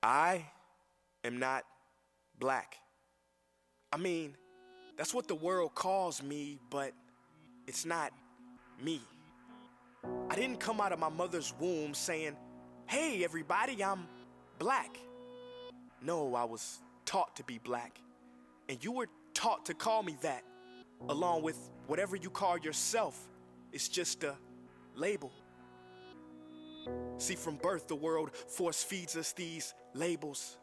I am not black. I mean, that's what the world calls me, but it's not me. I didn't come out of my mother's womb saying, "Hey everybody, I'm black." No, I was taught to be black. And you were taught to call me that, along with whatever you call yourself. It's just a label. See, from birth, the world force feeds us these labels.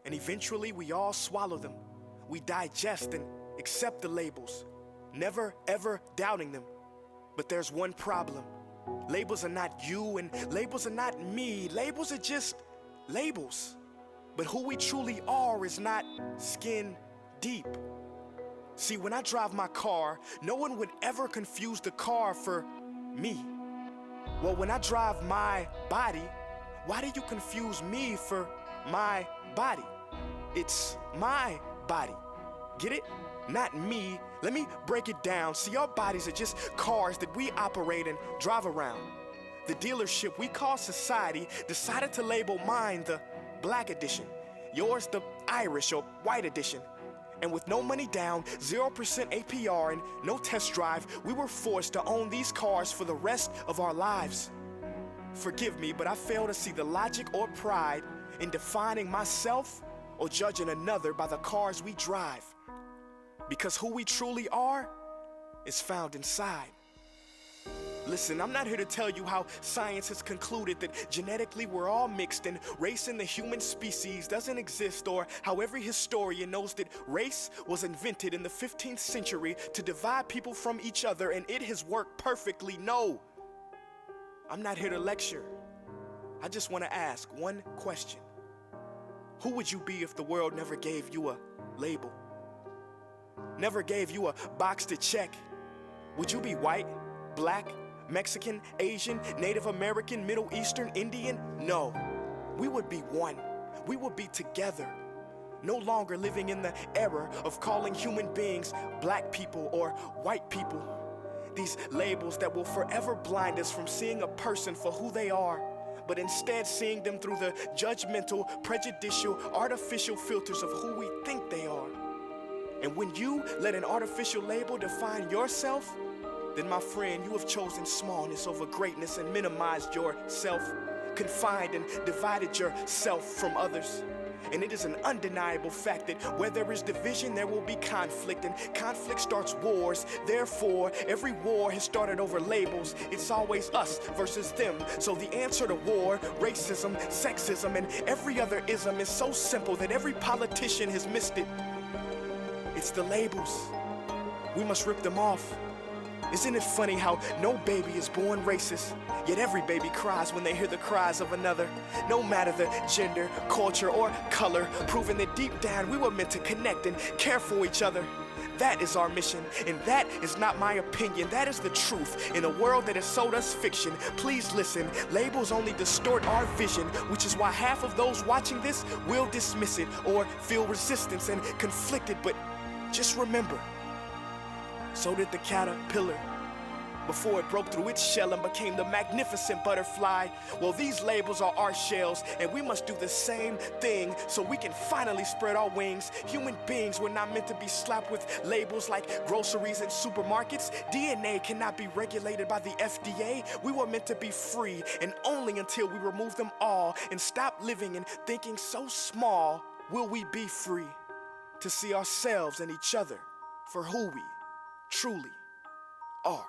And eventually we all swallow them. We digest and accept the labels, never ever doubting them. But there's one problem. Labels are not you and labels are not me. Labels are just labels. But who we truly are is not skin deep. See, when I drive my car, no one would ever confuse the car for me. Well, when I drive my body, why do you confuse me for my body? It's my body. Get it? Not me. Let me break it down. See, our bodies are just cars that we operate and drive around. The dealership we call society decided to label mine the black edition, yours the Irish or white edition. And with no money down, 0% APR, and no test drive, we were forced to own these cars for the rest of our lives. Forgive me, but I fail to see the logic or pride in defining myself or judging another by the cars we drive. Because who we truly are is found inside. Listen, I'm not here to tell you how science has concluded that genetically we're all mixed and race in the human species doesn't exist, or how every historian knows that race was invented in the 15th century to divide people from each other and it has worked perfectly. No, I'm not here to lecture. I just want to ask one question. Who would you be if the world never gave you a label? Never gave you a box to check? Would you be white, black, Mexican, Asian, Native American, Middle Eastern, Indian? No, we would be one. We would be together. No longer living in the era of calling human beings black people or white people. These labels that will forever blind us from seeing a person for who they are, but instead seeing them through the judgmental, prejudicial, artificial filters of who we think they are. And when you let an artificial label define yourself, then my friend, you have chosen smallness over greatness and minimized yourself, confined and divided yourself from others. And it is an undeniable fact that where there is division, there will be conflict, and conflict starts wars. Therefore, every war has started over labels. It's always us versus them. So the answer to war, racism, sexism, and every other ism is so simple that every politician has missed it. It's the labels. We must rip them off. Isn't it funny how no baby is born racist, yet every baby cries when they hear the cries of another? No matter the gender, culture, or color, proving that deep down we were meant to connect and care for each other. That is our mission, and that is not my opinion. That is the truth in a world that has sold us fiction. Please listen, labels only distort our vision, which is why half of those watching this will dismiss it or feel resistance and conflicted. But just remember, so did the caterpillar before it broke through its shell and became the magnificent butterfly. Well, these labels are our shells, and we must do the same thing so we can finally spread our wings. Human beings were not meant to be slapped with labels like groceries and supermarkets. DNA cannot be regulated by the FDA. We were meant to be free, and only until we remove them all and stop living and thinking so small will we be free to see ourselves and each other for who we truly are.